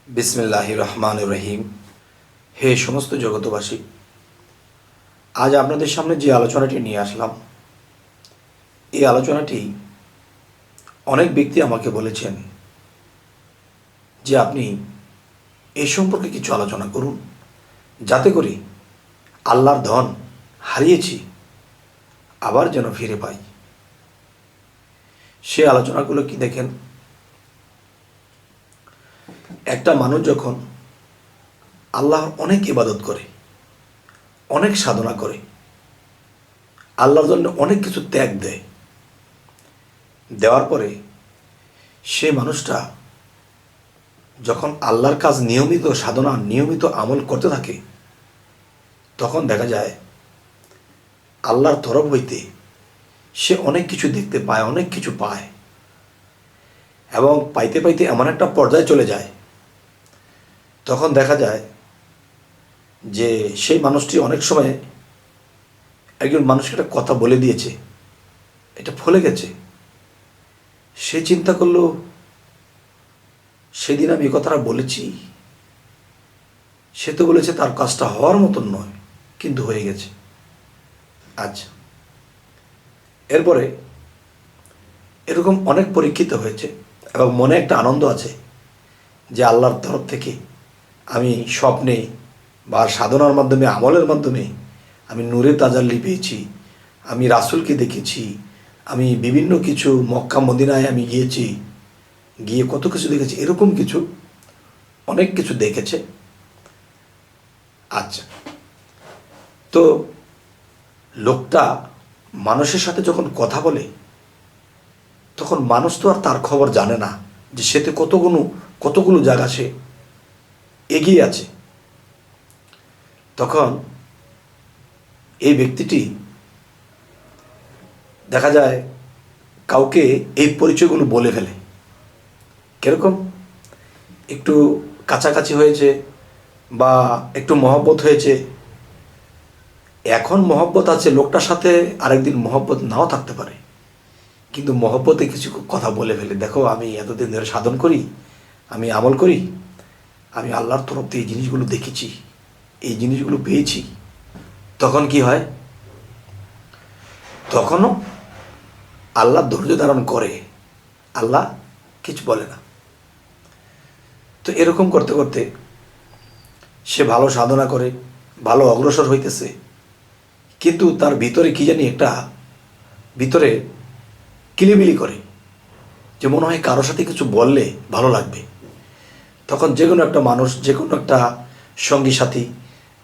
বিসমিল্লাহির রহমানির রহিম। হে সমস্ত জগতবাসী, আজ আপনাদের সামনে যে আলোচনাটি নিয়ে আসলাম, এই আলোচনাটি অনেক ব্যক্তি আমাকে বলেছেন যে আপনি এই সম্পর্কে কিছু আলোচনা করুন, যাতে করে আল্লাহর ধন হারিয়েছি আবার যেন ফিরে পাই। সে আলোচনাগুলো কি দেখেন, একটা মানুষ যখন আল্লাহর অনেক ইবাদত করে, অনেক সাধনা করে, আল্লাহর জন্য অনেক কিছু ত্যাগ দেয়, দেওয়ার পরে সে মানুষটা যখন আল্লাহর কাজ নিয়মিত সাধনা নিয়মিত আমল করতে থাকে, তখন দেখা যায় আল্লাহর তরফ হইতে সে অনেক কিছু দেখতে পায়, অনেক কিছু পায়, এবং পাইতে পাইতে এমন একটা পর্যায়ে চলে যায়, তখন দেখা যায় যে সেই মানুষটি অনেক সময় একজন মানুষকে একটা কথা বলে দিয়েছে, এটা ফলে গেছে। সে চিন্তা করলো, সেদিন আমি এই কথাটা বলেছি, সে তো বলেছে তার কাজটা হওয়ার মতন নয়, কিন্তু হয়ে গেছে। আচ্ছা, এরপরে এরকম অনেক পরীক্ষিত হয়েছে এবং মনে একটা আনন্দ আছে যে আল্লাহর তরফ থেকে আমি স্বপ্নে বা সাধনার মাধ্যমে আমলের মাধ্যমে আমি নূরে তাজাল্লি পেয়েছি, আমি রাসূলকে দেখেছি, আমি বিভিন্ন কিছু মক্কা মদিনায় আমি গিয়েছি, গিয়ে কত কিছু দেখেছি, এরকম কিছু অনেক কিছু দেখেছে। আচ্ছা, তো লোকটা মানুষের সাথে যখন কথা বলে, তখন মানুষ তো আর তার খবর জানে না যে সেতে কতগুলো জায়গা সে এগিয়ে আছে। তখন এই ব্যক্তিটি দেখা যায় কাউকে এই পরিচয়গুলো বলে ফেলে। কীরকম? একটু কাছাকাছি হয়েছে বা একটু মহব্বত হয়েছে, এখন মহব্বত আছে লোকটার সাথে, আরেকদিন মহব্বত নাও থাকতে পারে, কিন্তু মহব্বতে কিছু কথা বলে ফেলে, দেখো আমি এতদিন ধরে সাধন করি, আমি আমল করি, আমি আল্লাহর তরফ থেকে এই জিনিসগুলো দেখেছি, এই জিনিসগুলো পেয়েছি। তখন কি হয়? তখনও আল্লাহ ধৈর্য ধারণ করে, আল্লাহ কিছু বলে না। তো এরকম করতে করতে সে ভালো সাধনা করে, ভালো অগ্রসর হইতেছে, কিন্তু তার ভিতরে কি জানি একটা ভিতরে কিলিবিলি করে, যে মনে হয় কারোর সাথে কিছু বললে ভালো লাগবে। তখন যে কোনো একটা মানুষ, যে কোনো একটা সঙ্গী সাথী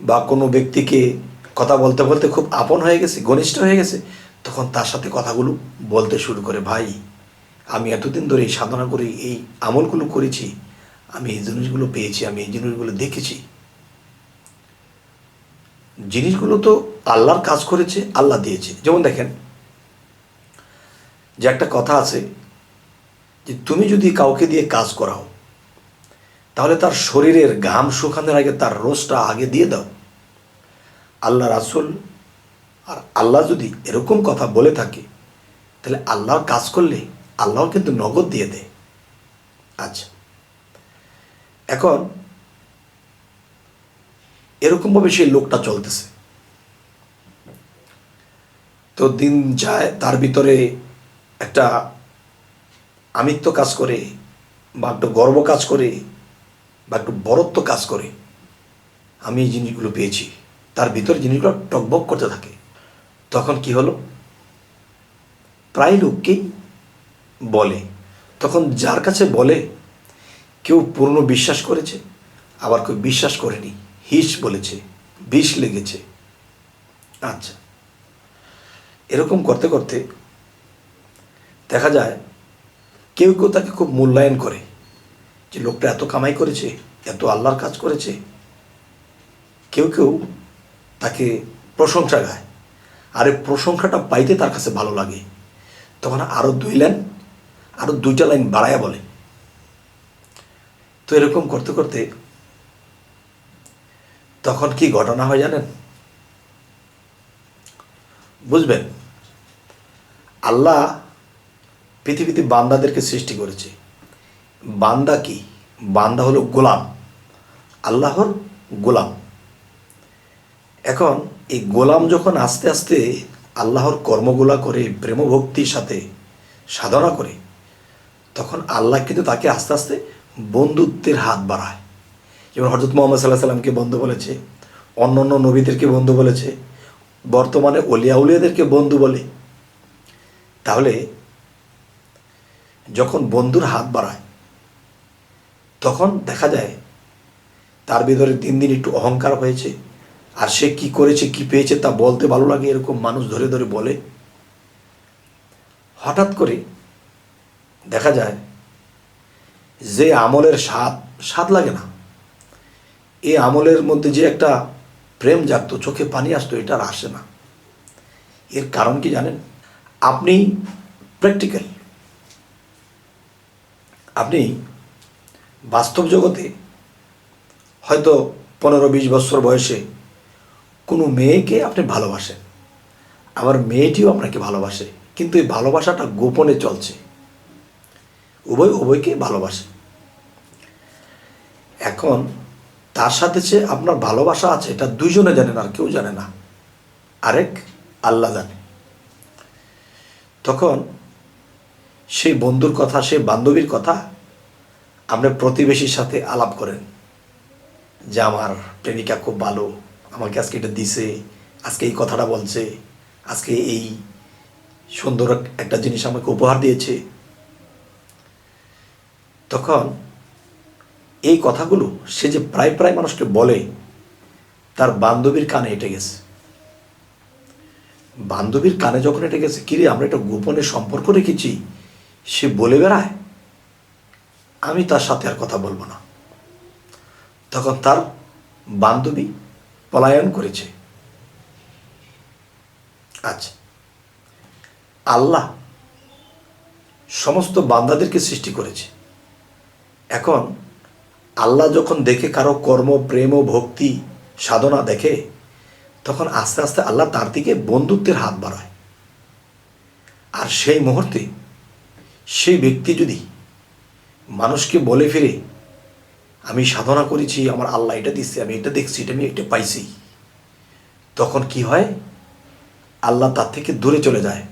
বা কোনো ব্যক্তিকে কথা বলতে বলতে খুব আপন হয়ে গেছে, ঘনিষ্ঠ হয়ে গেছে, তখন তার সাথে কথাগুলো বলতে শুরু করে, ভাই আমি এতদিন ধরে এই সাধনা করে এই আমলগুলো করেছি, আমি এই জিনিসগুলো পেয়েছি, আমি এই জিনিসগুলো দেখেছি। জিনিসগুলো তো আল্লাহর কাজ করেছে, আল্লাহ দিয়েছে। যেমন দেখেন, যে একটা কথা আছে যে তুমি যদি কাউকে দিয়ে কাজ করাও, তাহলে তার শরীরের ঘাম শুকানোর আগে তার রোজটা আগে দিয়ে দাও। আল্লাহ রাসূল আর আল্লাহ যদি এরকম কথা বলে থাকে, তাহলে আল্লাহর কাজ করলে আল্লাহ কিন্তু নগদ দিয়ে দেয়। আচ্ছা, এখন এরকমভাবে সেই লোকটা চলতেছে, তো দিন যায়, তার ভিতরে একটা আমিত্ব কাজ করে, বা একটু গর্ব কাজ করে, বা একটু বরত্ব কাজ করে, আমি এই জিনিসগুলো পেয়েছি, তার ভিতরে জিনিসগুলো টকবক করতে থাকে। তখন কি হলো, প্রায় লোককেই বলে। তখন যার কাছে বলে, কেউ পূর্ণ বিশ্বাস করেছে, আবার কেউ বিশ্বাস করেনি, হিস বলেছে, বিষ লেগেছে। আচ্ছা, এরকম করতে করতে দেখা যায় কেউ কেউ তাকে খুব মূল্যায়ন করে, যে লোকটা এত কামাই করেছে, এত আল্লাহর কাজ করেছে। কেউ কেউ তাকে প্রশংসা গায়, আর এই প্রশংসাটা পাইতে তার কাছে ভালো লাগে, তখন আরও 2 লাইন, আরও 2টা লাইন বাড়ায়া বলে। তো এরকম করতে করতে তখন কি ঘটনা হয় জানেন? বুঝবেন, আল্লাহ পৃথিবীতে বান্দাদেরকে সৃষ্টি করেছে। বান্দা কি? বান্দা হলো গোলাম, আল্লাহর গোলাম। এখন এই গোলাম যখন আস্তে আস্তে আল্লাহর কর্মগুলা করে প্রেমভক্তির সাথে সাধনা করে, তখন আল্লাহ কিন্তু তাকে আস্তে আস্তে বন্ধুত্বের হাত বাড়ায়। যেমন হযরত মুহাম্মদ সাল্লাল্লাহু আলাইহি সাল্লামকে বন্ধু বলেছে, অন্য অন্য নবীদেরকে বন্ধু বলেছে, বর্তমানে অলিয়া উলিয়াদেরকে বন্ধু বলে। তাহলে যখন বন্ধুর হাত বাড়ায়, তখন দেখা যায় তার ভিতরে দিন দিন একটু অহংকার হয়েছে, আর সে কি করেছে কি পেয়েছে তা বলতে ভালো লাগে, এরকম মানুষ ধরে ধরে বলে। হঠাৎ করে দেখা যায় যে আমলের স্বাদ লাগে না, এই আমলের মধ্যে যে একটা প্রেম জাগতো, চোখে পানি আসতো, এটা আর আসে না। এর কারণ কি জানেন? আপনি প্র্যাকটিক্যাল, আপনি বাস্তব জগতে হয়তো 15-20 বছর বয়সে কোনো মেয়েকে আপনি ভালোবাসেন, আবার মেয়েটিও আপনাকে ভালোবাসে, কিন্তু এই ভালোবাসাটা গোপনে চলছে, উভয়কে ভালোবাসে। এখন তার সাথে যে আপনার ভালোবাসা আছে, এটা দুইজনে জানেন, আর কেউ জানে না, আরেক আল্লাহ জানে। তখন সেই বন্ধুর কথা, সেই বান্ধবীর কথা আপনি প্রতিবেশীর সাথে আলাপ করেন যে আমার প্রেমিকা খুব ভালো, আমাকে আজকে এটা দিছে, আজকে এই কথাটা বলছে, আজকে এই সুন্দর একটা জিনিস আমাকে উপহার দিয়েছে। তখন এই কথাগুলো সে যে প্রায় প্রায় মানুষকে বলে, তার বান্ধবীর কানে এটে গেছে। বান্ধবীর কানে যখন এটে গেছে, কিরে আমরা একটা গোপনে সম্পর্ক রেখেছি, সে বলে বেড়ায় আমি তার সাথে আর কথা বলবো না। তখন তার বান্ধবী পলায়ন করেছে। আচ্ছা, আল্লাহ সমস্ত বান্দাদেরকে সৃষ্টি করেছে। এখন আল্লাহ যখন দেখে কারো কর্ম, প্রেম ও ভক্তি সাধনা দেখে, তখন আস্তে আস্তে আল্লাহ তার দিকে বন্ধুত্বের হাত বাড়ায়। আর সেই মুহূর্তে সেই ব্যক্তি যদি মানুষকে বলে ফিরে আমি সাধনা করেছি, আমার আল্লাহ এটা দিচ্ছে, আমি এটা দেখছি, এটা আমি এটা পাইছি, তখন কি হয়? আল্লাহ তার থেকে দূরে চলে যায়,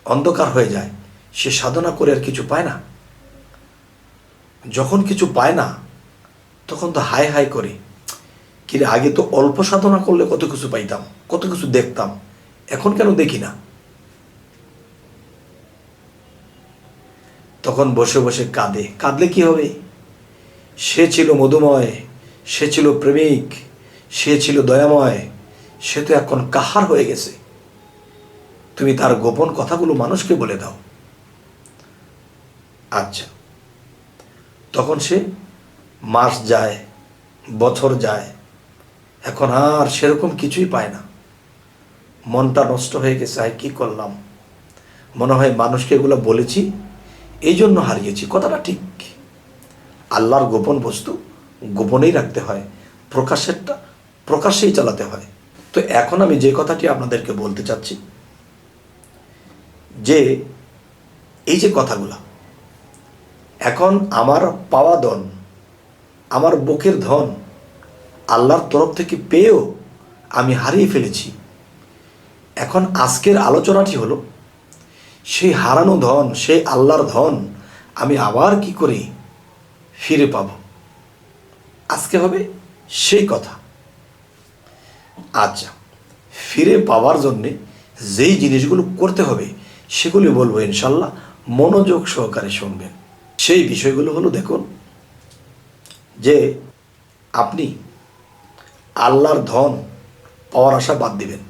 অন্ধকার হয়ে যায়, সে সাধনা করে আর কিছু পায় না। যখন কিছু পায় না, তখন তো হায় হায় করে, কিরে আগে তো অল্প সাধনা করলে কত কিছু পাইতাম, কত কিছু দেখতাম, এখন কেন দেখি না? তখন বসে বসে কাঁদে। কাঁদলে কি হবে? সে ছিল মধুময়, সে ছিল প্রেমিক, সে ছিল দয়াময়, সে তো এখন কাহার হয়ে গেছে। তুমি তার গোপন কথাগুলো মানুষকে বলে দাও। আচ্ছা, তখন সে মাস যায়, বছর যায়, এখন আর সেরকম কিছুই পায় না। মনটা নষ্ট হয়ে গেছে, আর কি করলাম, মনে হয় মানুষকে এগুলো বলেছি, এই জন্য হারিয়েছি। কথাটা ঠিক, আল্লাহর গোপন বস্তু গোপনেই রাখতে হয়, প্রকাশেরটা প্রকাশ্যেই চালাতে হয়। তো এখন আমি যে কথাটি আপনাদেরকে বলতে চাচ্ছি, যে এই যে কথাগুলা, এখন আমার পাওয়া ধন, আমার বুকের ধন আল্লাহর তরফ থেকে পেয়েও আমি হারিয়ে ফেলেছি। এখন আজকের আলোচনাটি হলো সেই হারানো ধন, সেই আল্লাহর ধন আমি আবার কি করে ফিরে পাব। আজকে হবে সেই কথা। আচ্ছা, ফিরে পাওয়ার জন্যে যেই জিনিসগুলো করতে হবে সেগুলি বলবো ইনশাল্লাহ, মনোযোগ সহকারে শুনবেন। সেই বিষয়গুলো হলো, দেখুন, যে আপনি আল্লাহর ধন পাওয়ার আশা বাদ দিবেন।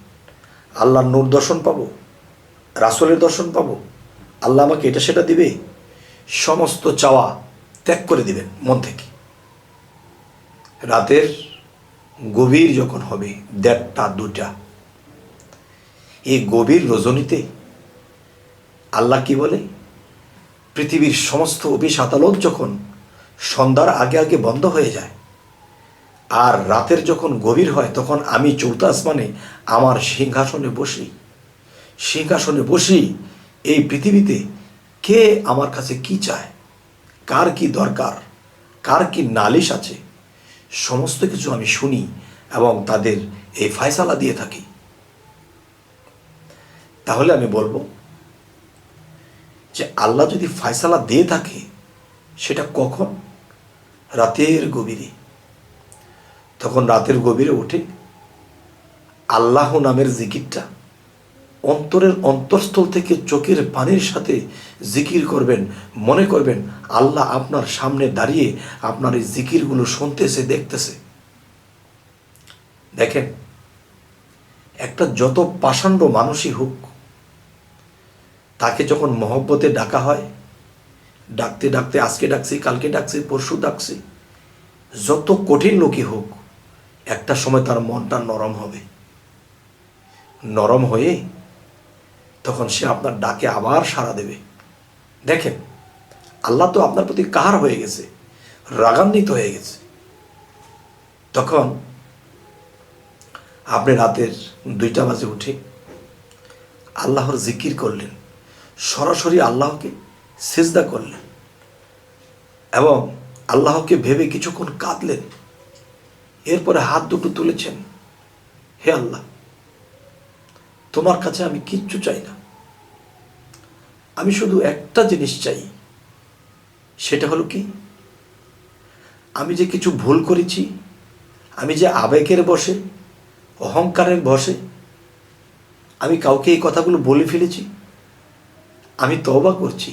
আল্লাহর নূর দর্শন পাবো, রাসূলের দর্শন পাবো, আল্লাহ আমাকে এটা সেটা দিবে, সমস্ত চাওয়া ত্যাগ করে দিবেন মন থেকে। রাতের গভীর যখন হবে 1:30-2টা, এই গভীর রজনীতে আল্লাহ কি বলে, পৃথিবীর সমস্ত অফিস আদালত যখন সন্ধ্যার আগে আগে বন্ধ হয়ে যায়, আর রাতের যখন গভীর হয়, তখন আমি চৌথা আসমানে আমার সিংহাসনে বসি এই পৃথিবীতে কে আমার কাছে কি চায়, কার কি দরকার, কার কি নালিশ আছে, সমস্ত কিছু আমি শুনি এবং তাদের এই ফয়সালা দিয়ে থাকি। তাহলে আমি বলবো যে আল্লাহ যদি ফয়সালা দিয়ে থাকে, সেটা কখন? রাতের গভীরে। তখন রাতের গভীরে উঠে আল্লাহ নামের জিকিরটা অন্তরের অন্তঃস্থল থেকে চোখের পানির সাথে জিকির করবেন। মনে করবেন আল্লাহ আপনার সামনে দাঁড়িয়ে আপনার এই জিকিরগুলো শুনতেছে, দেখতেছে। দেখেন, একটা যত পাষাণ্ড মানুষই হোক, তাকে যখন মহব্বতে ডাকা হয়, ডাকতে ডাকতে আজকে ডাকছি, কালকে ডাকছি, পরশু ডাকছি, যত কঠিন লোকই হোক, একটা সময় তার মনটা নরম হবে। নরম হয়ে তখন সে আপনার ডাকে আবার সাড়া দেবে। দেখেন, আল্লাহ তো আপনার প্রতি কাহার হয়ে গেছে, রাগান্বিত হয়ে গেছে। তখন আপনি রাতের 2টা বাজে উঠে আল্লাহর জিকির করলেন, সরাসরি আল্লাহকে সিজদা করলেন এবং আল্লাহকে ভেবে কিছুক্ষণ কাঁদলেন। এরপরে হাত দুটো তুলেছেন, হে আল্লাহ, তোমার কাছে আমি কিচ্ছু চাই না, আমি শুধু একটা জিনিস চাই। সেটা হলো কি, আমি যে কিছু ভুল করেছি, আমি যে আবেগের বশে, অহংকারের বশে আমি কাউকে এই কথাগুলো বলে ফেলেছি, আমি তওবা করছি,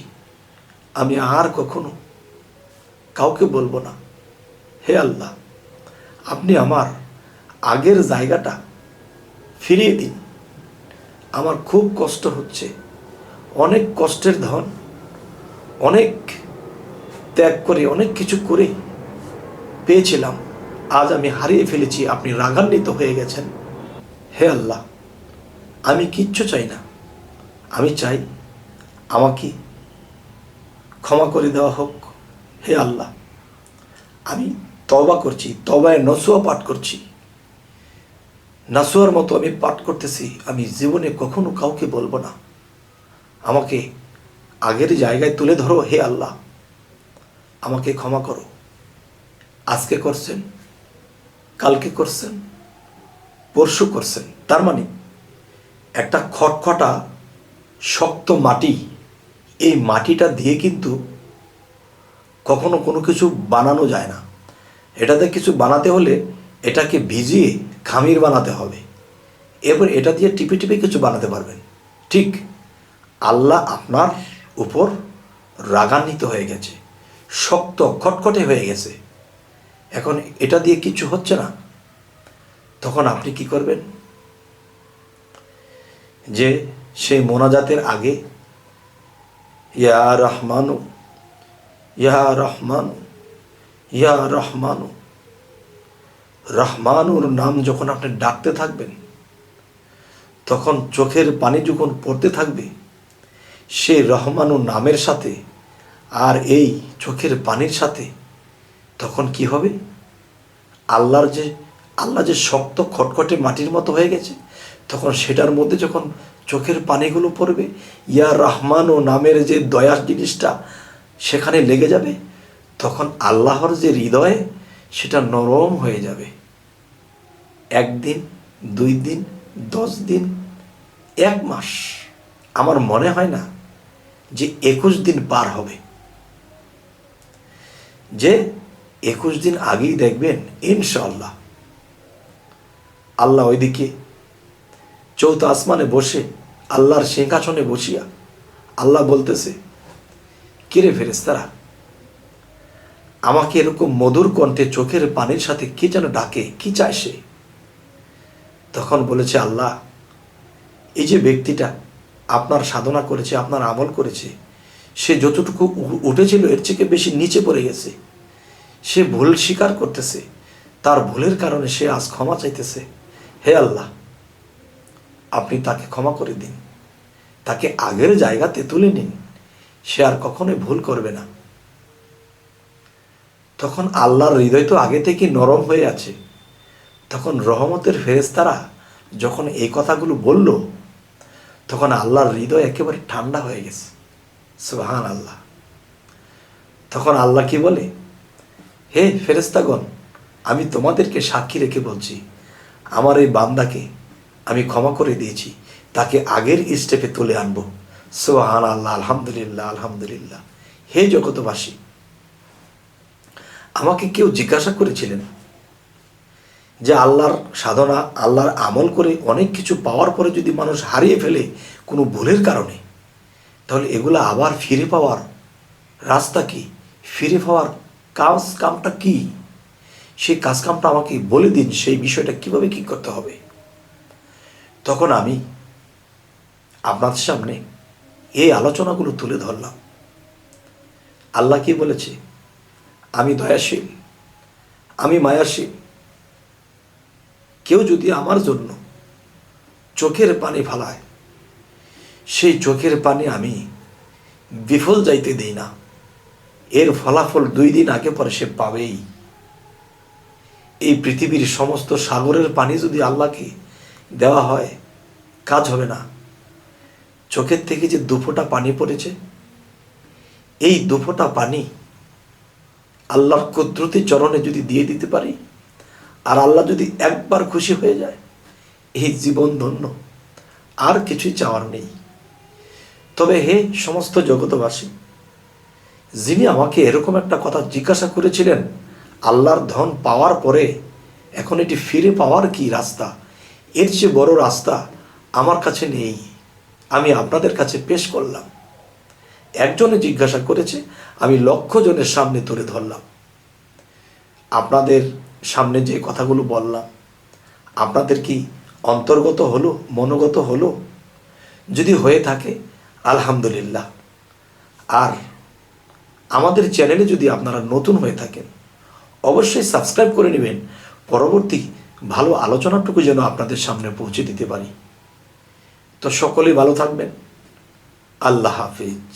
আমি আর কখনো কাউকে বলবো না। হে আল্লাহ, আপনি আমার আগের জায়গাটা ফিরিয়ে দিন। আমার খুব কষ্ট হচ্ছে, অনেক কষ্টের ধন, অনেক ত্যাগ করে, অনেক কিছু করে পেয়েছিলাম, আজ আমি হারিয়ে ফেলেছি, আপনি রাগান্বিত হয়ে গেছেন। হে আল্লাহ, আমি কিচ্ছু চাই না, আমি চাই আমাকে ক্ষমা করে দেওয়া হোক। হে আল্লাহ, আমি তওবা করছি, তওবায়ে নসুয়া পাঠ করছি, নাসুয়ার মতো আমি পাঠ করতেছি, আমি জীবনে কখনো কাউকে বলবো না, আমাকে আগের জায়গায় তুলে ধরো। হে আল্লাহ, আমাকে ক্ষমা করো। আজকে করছেন, কালকে করছেন, পরশু করছেন, তার মানে একটা খটখটা শক্ত মাটি, এই মাটিটা দিয়ে কিন্তু কখনো কোনো কিছু বানানো যায় না। এটাতে কিছু বানাতে হলে এটাকে ভিজিয়ে খামির বানাতে হবে, এরপর এটা দিয়ে টিপে টিপে কিছু বানাতে পারবেন। ঠিক আল্লাহ আপনার উপর রাগান্বিত হয়ে গেছে, শক্ত খটখটে হয়ে গেছে, এখন এটা দিয়ে কিছু হচ্ছে না। তখন আপনি কি করবেন? যে সেই মোনাজাতের আগে ইয়া রহমানু, ইয়া রহমানু, ইয়া রহমানু, রহমানুর নাম যখন আপনি ডাকতে থাকবেন, তখন চোখের পানি যখন পড়তে থাকবে, সেই রহমানু নামের সাথে আর এই চোখের পানির সাথে তখন কি হবে? আল্লাহ যে শক্ত খটখটে মাটির মতো হয়ে গেছে, তখন সেটার মধ্যে যখন চোখের পানিগুলো পড়বে, ইয়া রহমান ও নামের যে দয়ার জিনিসটা সেখানে লেগে যাবে, তখন আল্লাহর যে হৃদয় সেটা নরম হয়ে যাবে। 1 দিন, 2 দিন, 10 দিন, 1 মাস, আমার মনে হয় না যে 21 দিন পার হবে, যে 21 দিন আগেই দেখবেন ইনশাআল্লাহ আল্লাহ ওইদিকে 4th আসমানে বসে, আল্লাহর সিংহাসনে বসিয়া আল্লাহ বলতেছে, কিরে ফেরেশতারা, আমাকে এরকম মধুর কণ্ঠে চোখের পানির সাথে কি যেন ডাকে, কি চায় সে? তখন বলেছে আল্লাহ, এই যে ব্যক্তিটা আপনার সাধনা করেছে, আপনার আমল করেছে, সে যতটুকু উঠেছিল এর থেকে বেশি নিচে পড়ে গেছে, সে ভুল স্বীকার করতেছে, তার ভুলের কারণে সে আজ ক্ষমা চাইতেছে। হে আল্লাহ, আপনি তাকে ক্ষমা করে দিন, তাকে আগের জায়গাতে তুলে নিন, সে আর কখনোই ভুল করবে না। তখন আল্লাহর হৃদয় তো আগে থেকে নরম হয়ে আছে, তখন রহমতের ফেরেশতারা যখন এই কথাগুলো বলল, তখন আল্লাহর হৃদয় একেবারে ঠান্ডা হয়ে গেছে। সুবহান আল্লাহ। তখন আল্লাহ কি বলে, হে ফেরেশতাগণ, আমি তোমাদেরকে সাক্ষী রেখে বলছি, আমার এই বান্দাকে আমি ক্ষমা করে দিয়েছি, তাকে আগের স্টেপে তুলে আনবো। সুবহানাল্লাহ, আলহামদুলিল্লাহ, আলহামদুলিল্লাহ। হে জগতবাসী, আমাকে কেউ জিজ্ঞাসা করেছিলেন যে আল্লাহর সাধনা, আল্লাহর আমল করে অনেক কিছু পাওয়ার পরে যদি মানুষ হারিয়ে ফেলে কোনো ভুলের কারণে, তাহলে এগুলো আবার ফিরে পাওয়ার রাস্তা কি, ফিরে পাওয়ার কামটা কি? সেই কাজকামটা আমাকে বলে দিন, সেই বিষয়টা কিভাবে কি করতে হবে। তখন আমি আপনাদের সামনে এই আলোচনাগুলো তুলে ধরলাম। আল্লাহ কি বলেছে? আমি দয়াশীল, আমি মায়াশীল। কেউ যদি আমার জন্য চোখের পানি ফালায়, সেই চোখের পানি আমি বিফল যাইতে দিই না। এর ফলাফল 2 দিন আগে পরে সে পাবেই। এই পৃথিবীর সমস্ত সাগরের পানি যদি আল্লাহকে দেওয়া হয়, কাজ হবে না। চোখের থেকে যে 2 ফোঁটা পানি পড়েছে, এই 2 ফোঁটা পানি আল্লাহর কুদরতি চরণে যদি দিয়ে দিতে পারি, আর আল্লাহ যদি একবার খুশি হয়ে যায়, এই জীবন ধন্য, আর কিছুই চাওয়ার নেই। তবে হে সমস্ত জগতবাসী, যিনি আমাকে এরকম একটা কথা জিজ্ঞাসা করেছিলেন, আল্লাহর ধন পাওয়ার পরে এখন এটি ফিরে পাওয়ার কি রাস্তা, এর চেয়ে বড় রাস্তা আমার কাছে নেই। আমি আপনাদের কাছে পেশ করলাম। একজনে জিজ্ঞাসা করেছে, আমি লক্ষ জনের সামনে তুলে ধরলাম। আপনাদের সামনে যে কথাগুলো বললাম, আপনাদের কি অন্তর্গত হলো, মনোগত হলো? যদি হয়ে থাকে আলহামদুলিল্লাহ। আর আমাদের চ্যানেলে যদি আপনারা নতুন হয়ে থাকেন, অবশ্যই সাবস্ক্রাইব করে নেবেন, পরবর্তী ভালো আলোচনাটুকু যেন আপনাদের সামনে পৌঁছে দিতে পারি। তো সকলেই ভালো থাকবেন। আল্লাহ হাফিজ।